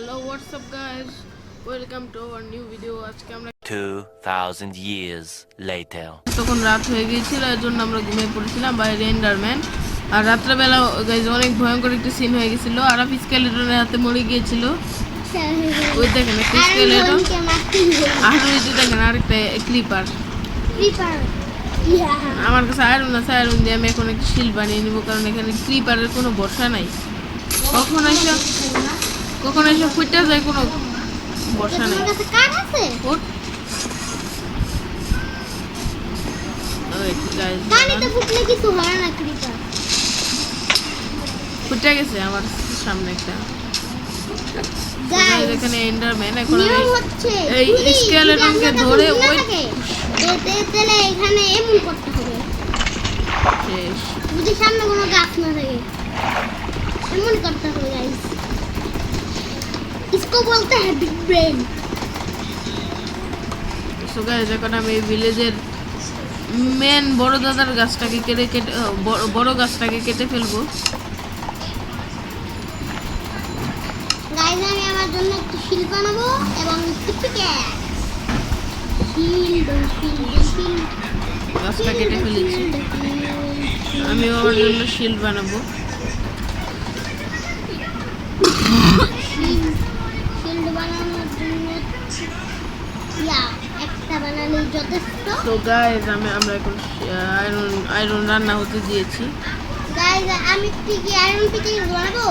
Hello, what's up guys? Welcome to our new video. আজকে আমরা 2000 years later. তখন রাত হয়ে গিয়েছিল, এর জন্য আমরা ঘুমিয়ে পড়েছিলাম বাইরে এন্ডারম্যান। আর রাত্রেবেলা গাইজ অনেক ভয়ঙ্কর একটা সিন হয়ে গেছিল। আর স্কেলেটনের হাতে মরে গিয়েছিল। ওই দেখেন একটা স্কেলেটন, আর ওই যে দেখেন আরেকটা ক্রিপার। আমার কাছে আয়রন আছে, আয়রন দিয়ে আমি এখন একটা শিল বানিয়ে নিব, কারণ এখানে ক্রিপারের কোনো ভরসা নাই। কখন এসে ফুটে যায় কোনো ভরসা নাই। ফুটে গেছে আমার সামনে একটা। এখানে এন্ডারম্যান, এখন আমি এই স্কেলেটনকে ধরে ওই এখানে এমন করতে হবে শেষ। যদি সামনে কোনো গাছ না থাকে এমন করতে হবে গাইস। इसको बोलते हैं बिग ब्रेन। সো গাইস এখন আমি এই ভিলেজের মেন বড় দাদার গাছটাকে কেটে বড় গাছটাকে কেটে ফেলবো। গাইস আমি আমার জন্য একটু শিল বানাবো এবং গাছটা কেটে ফেলেছি, আমি আমার জন্য শিল বানাবো। শিল্ড বানানোর জন্য একটা বানালেই যথেষ্ট। তো গাইস আমরা এখন আয়রন রান্না হতে দিয়েছি। গাইস আমি কি আয়রন পিকে বানাবো?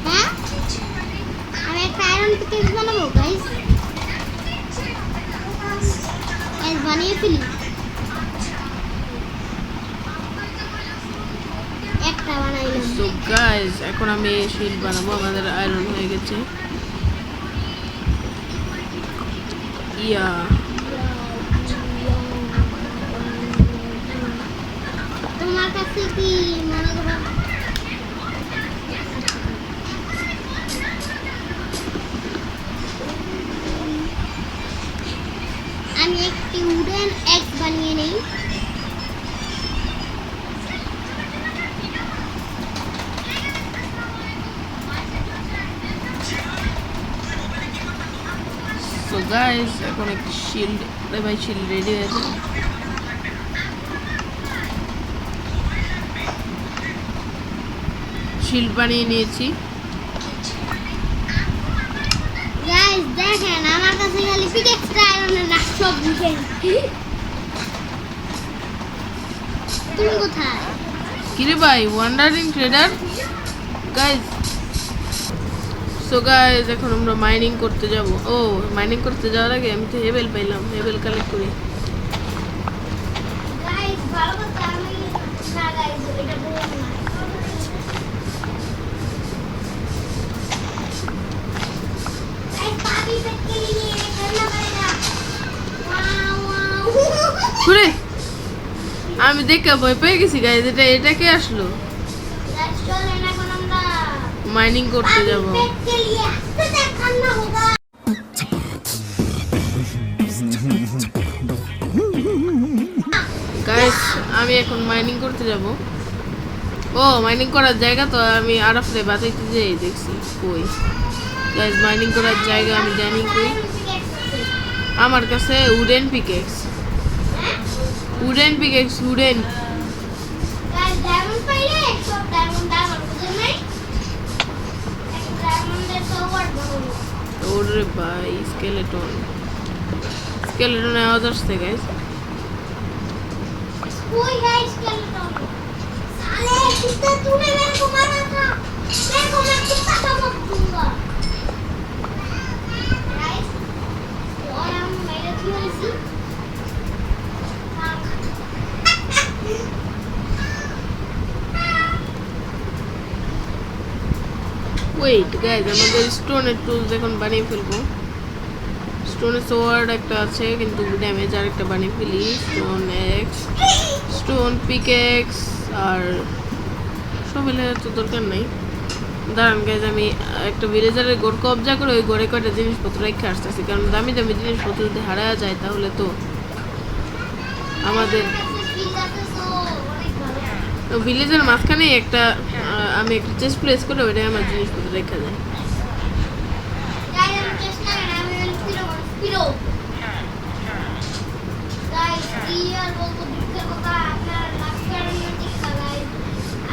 হ্যাঁ আমি একটা আয়রন পিকে বানাবো গাইস। গাইস বানিয়ে ফেলি একটা বানাইলাম। তো গাইস এখন আমি শিল বানাবো, আমাদের আয়রন হয়ে গেছে। ইয়া তোমার কাছে কি মনে করো আমি একটি উডেন এগ বানিয়ে নেই। তো গাইস এখন একটা শিল্ড, ভাই শিল্ড রেডি হয়েছে। শিল্ড বানিয়ে নিয়েছি। গাইস দেখেন আমার কাছে খালি পিকেক্সটা আয়রনের না সব বুঝেন। তুমি কোথায়? কিরে ভাই wandering trader guys. So guys এখন আমরা মাইনিং করতে যাব। ও মাইনিং করতে যাওয়ার আগে আমি তো হেভেল পাইলাম, হেভেল কালেক্ট করি। গাইস ভালো কথা আমি না গাইস এটা বললাম না। গাইস পাবি পেটকে নিয়ে খেলনা পারেনা। ওয়াও ঘুরে আমি দেখে ভয় পেয়ে গেছি গাইস। এটা কে আসলো? গাইস চলেন এখন আমরা মাইনিং করতে যাব। পেটকে নিয়ে আসতে খান্না হোগা। গাইস আমি এখন মাইনিং করতে যাব। ও মাইনিং করার জায়গা তো আমি আরফরে বাঁচাইতে যেয়ে দেখছি কই। গাইস মাইনিং করার জায়গা আমি জানি কই। আমার কাছে wooden pickaxe, wooden. Guys diamond পাইলে সব ডায়মন্ড আমার বুঝেন নাই। এক ডায়মন্ডের সোয়ার্ড বানাবো। ওরে ভাই স্কেলেটন আওয়াজ আসছে গাইস। कोई है इसके अंदर साले कुत्ते तूने मेरे को मारा था देखो मैं कुत्ता का मुंह दूंगा गाइस और हम मेरे क्यों ऐसी ওয়েট গাইস আমাদের স্টোনের টুলস এখন বানিয়ে ফেলবো। স্টোনের সোয়ার্ড একটা আছে কিন্তু ড্যামেজ আর একটা বানিয়ে ফেলি। স্টোন এক্স, স্টোন পিকেক্স আর সব মিলে তো দরকার নাই। দাঁড়ান গাইজ আমি একটা ভিলেজারের গড় কবজা করে ওই গড়ে কয়টা জিনিসপত্র রেখে আসতেছি, কারণ দামি দামি জিনিসপত্র যদি হারায় যায় তাহলে তো আমাদের ভিলেজের মাঝখানে একটা আমি একটা চেস্ট প্লেস করে ওইটা আমার জিনিসপত্র রেখে যাই। গাইস আমি চেষ্টা করি আমি স্পিরো গাইস কি আর বলবো দুঃখের কথা আপনার লাস্টার মিউজিক গাইস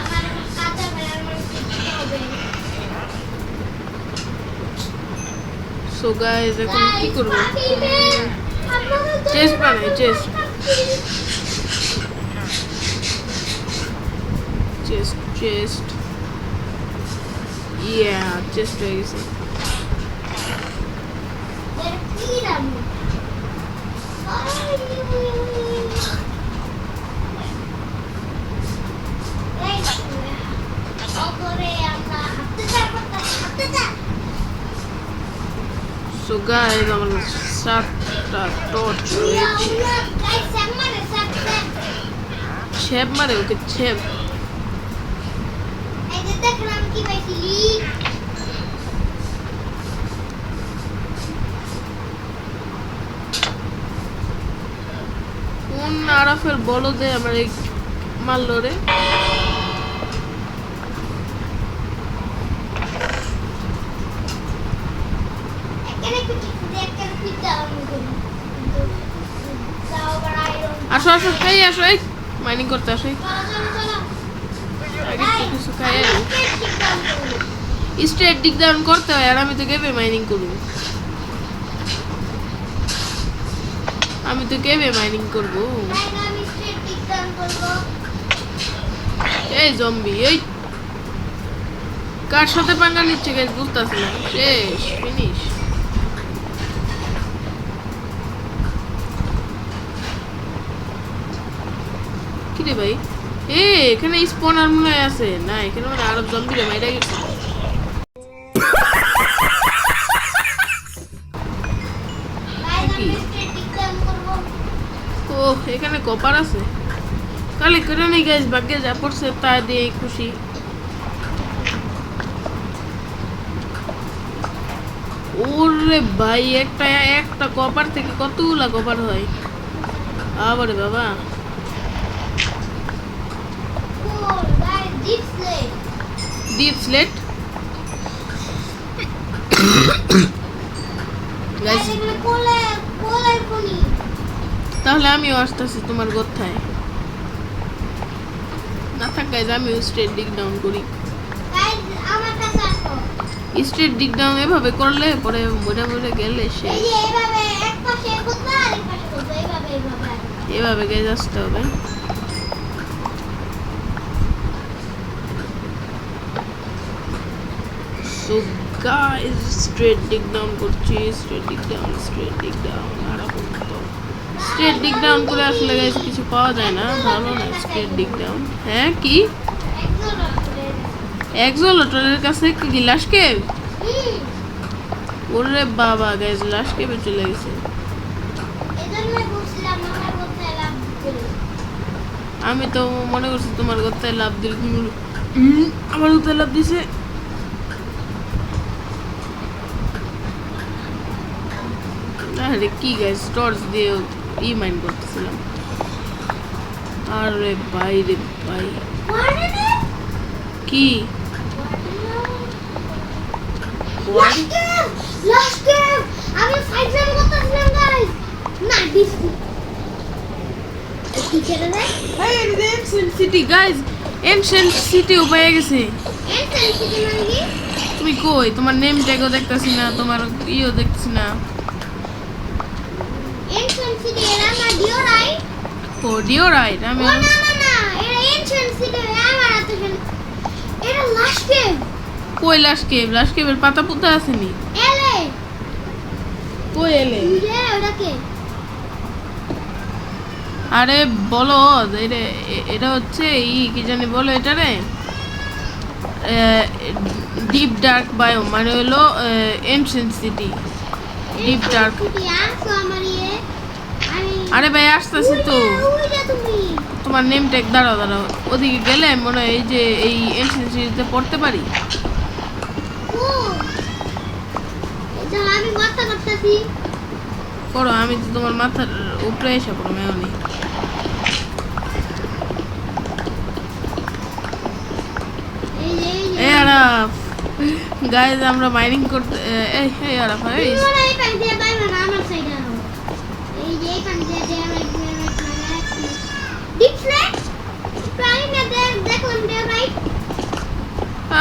আমার কাঁচা বেলার মধ্যে দিতে হবে। সো গাইস এখন কি করব? চেস্ট বানাই, চেস্ট ইয়া চেস্ট হয়ে গেছে। সো গাইস আমার 7টা টর্চ রয়েছে। ছেপ মারে ওকে ছেপ। কোন আরাফের বলদে আমার এই মারলো রে? আসো আসো, খাই আসো, এই মাইনিং করতে আসো। আগে একটু কিছু খাই। স্ট্রেট ডিগ ডাউন করতে হয় আর আমি তো কেবে মাইনিং করবো? আমি তো কেবে মাইনিং করবো? এই জম্বি, এই কার সাথে পাঙ্গা নিচ্ছে গাইস বুঝতেছি না। শেষ, ফিনিশ। কি রে ভাই? এখানে স্পনার মনে হয় আছে না? এখানে মানে আরব জম্বিরা মাইরা গেছে। ও এখানে কপার আছে। কালে করে নেই গাইস, ভাগ্যে যা পড়ছে তা দিয়ে খুশি। ওরে ভাই, একটা কপার থেকে কতগুলা কপার হয়? আবারে বাবা, ডিপ স্লেট গাইস। তাহলে আমিও আসতেছি তোমার কথায়। না থাক গাইস, আমিও স্ট্রেট ডিগ ডাউন করি। স্ট্রেট ডিগ ডাউন এভাবে করলে পরে মরে মরে গেলে শেষ। এভাবে গাইস আসতে হবে। সো গাইস স্ট্রেট ডিগ ডাউন করছি, স্ট্রেট ডিগ ডাউন আর স্ট্রেট ডিগ ডাউন করে আসলে গাইস কিছু পাওয়া যায় না, ভালো না স্ট্রেট ডিগ ডাউন। হ্যাঁ কি এক্সোলটরের কাছে কি লাশ কেভ? ওরে বাবা গাইস, লাশ কেভে চলে গেছে। আমি তো মনে করছি তোমার কথায় লাভ দিল, আমার কথায় লাভ দিছে। আরে কি গাইস, টর্চ দিয়ে মাইন্ড করতেছিলাম। আরে ভাই রে ভাই, কি আমি ফাইটার করতেছিলাম গাইস। না দিস কি করে রে? এই ancient city guys, ancient city উপায় গেছে। এনশিয়েন্ট সিটি মানে কি? তুমি কই? তোমার নেম ট্যাগও দেখতাছি না, তোমার ইও দেখতাছি না। এনশিয়েন্ট সিটি এর আমার ডিও রাইট। ও ডিও রাইট। আমি না এর এনশিয়েন্ট সিটি আমার আছে। এটা লাশ কেভ। কই লাশ কেভ? লাশ কেভের পাতা পুতা আসেনি। এলে কই এলে? যে ওটাকে আরে বলো, এটা হচ্ছে কি জানি বলো এটা রে, ডিপ ডার্ক বায়োম মানে হলো এনশিয়েন্ট সিটি ডিপ ডার্ক। আরে ভাই আসতেছি তো, তোমার নেম ট্যাগ দাঁড়াও ওদিকে গেলে মনে হয় এই যে এই এনশিয়েন্ট সিটিতে পড়তে পারি। আমি মাথা করতেছি। করো, আমি তো তোমার মাথার উপরে এসে পড়ো মেয়নি। এই যে এই আরাফ গাইজ আমরা মাইনিং করতে এই আরাফ এই তুমি মনে হয় এই পানি দিয়ে পাইবে না আমার সাইডে আনো এই যে এই পানি দিয়ে দিয়ে রাইট ডিপ ফ্লেক্স প্রাইম না দেখুন দে রাইট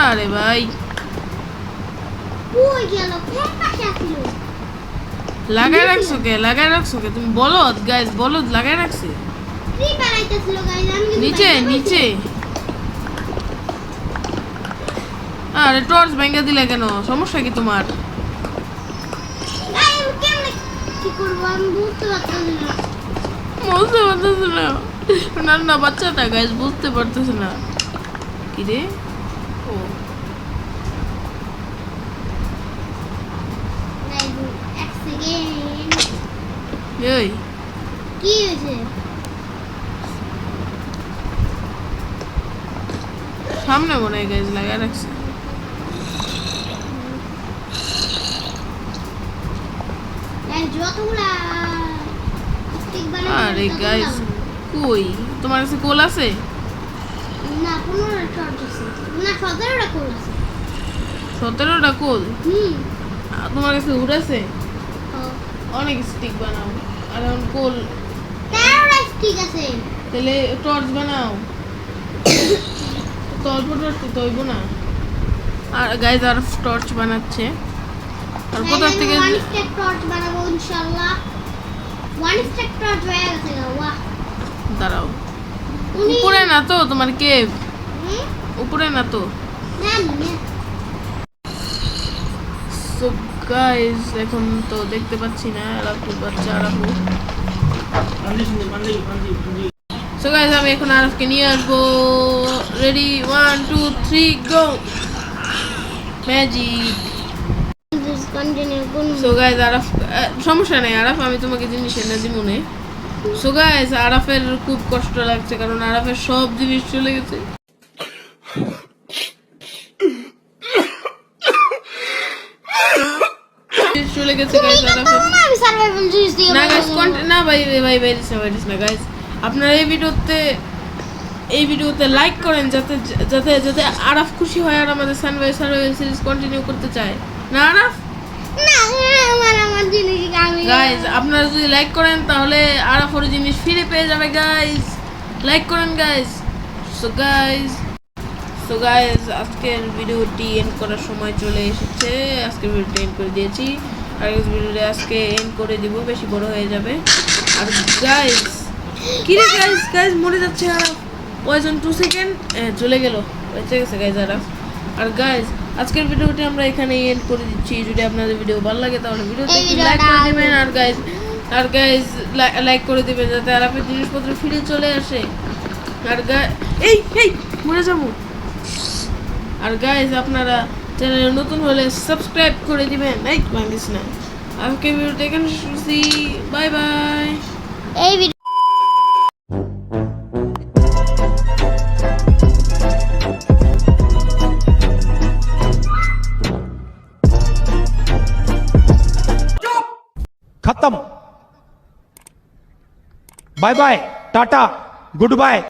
আরে ভাই কই গেল কোন পাশে আছিল লাগাই রাখছো কে তুমি বলদ গাইজ বলদ লাগাই রাখছি ক্রিপার আইতাছিল গাইস আমি কিন্তু নিচে পাইতে পারছি নিচে আরে টর্চ ভেঙে দিলে কেন সমস্যা কি তোমার না। গাইস আমি কেমনে কি করব আমি বুঝতে পারতেছি না বুঝতে পারতেছি না না বাচ্চাটা গাইজ বুঝতে পারতেছে না কি রে ও গাইস এক সেকেন্ড এই কি হয়েছে সামনে মনে হয় গাইজ লাগাই রাখছে গাইস যতগুলা স্টিক বানাই আরে গাইজ কই তোমার কাছে কোল আছে না 15টা টর্চ আছে না 17টা কোল আছে 17টা কোল তোমার কাছে উড আছে ও অনেক স্টিক বানাও আর এখন কোল 13টা স্টিক আছে তাহলে টর্চ বানাও তো অল্প টর্চ তো হইব না আর গাইজ আর টর্চ বানাচ্ছে আর কোথা থেকে ওয়ান স্টেক টর্চ বানাবো ইনশাআল্লাহ ওয়ান স্টেক টর্চ হয়ে গেছে গা বাহ দাঁড়াও উনি উপরে না তো তোমার কেভ হুম? উপরে না তো না না সো গাইজ এখন তো দেখতে পাচ্ছি না রাখু বাচ্চা রাখু সো গাইজ আমি এখন আরফকে নিয়ে আসবো ready 1 2 3 go magic this continue কোন সো গাইজ আরফ সমস্যা নেই আরফ আমি তোমাকে জিনিস এনে দিব মনে সো গাইজ আরফের খুব কষ্ট লাগছে কারণ আরফের সব জিনিস চলে গেছে চলে গেছে গাইজ আরফের আমি সার্ভাইভাল জিনিস দিয়ে না গাইস না ভাই না গাইস আপনারা এই ভিডিওতে লাইক করেন যাতে যাতে যাতে আরাফ খুশি হয় আর আমাদের সানভাইভাল সিরিজ কন্টিনিউ করতে চায় না আরাফ না আমার জিনিস আমি গাইস আপনারা যদি লাইক করেন তাহলে আরাফ ওর জিনিস ফিরে পেয়ে যাবে গাইস লাইক করেন গাইস সো গাইস আজকের ভিডিওটি এন্ড করার সময় চলে এসেছে আজকের ভিডিওটি এন্ড করে দিয়েছি আর এই ভিডিওটা আজকে এন্ড করে দিব বেশি বড় হয়ে যাবে আর গাইস কি রে গাইস মরে যাচ্ছে আরাফ পয়জন 2 সেকেন্ড চলে গেল বেঁচে গেছে গাইস আরাফ আর গাইস আজকের ভিডিওটি আমরা এখানে এন্ড করে দিচ্ছি যদি আপনাদের ভিডিও ভালো লাগে তাহলে ভিডিওতে লাইক করে দিবেন আর গাইস লাইক করে দিবেন যাতে আরাফের জিনিসপত্র ফিরে চলে আসে আর এই মরে যাবো আর গাইস আপনারা চ্যানেলে নতুন হলে সাবস্ক্রাইব করে দিবেন এই ভাঙিস না আজকে ভিডিওটা এখানে শুনছি বাই বাই এই ভিডিও खत्म bye bye tata good bye.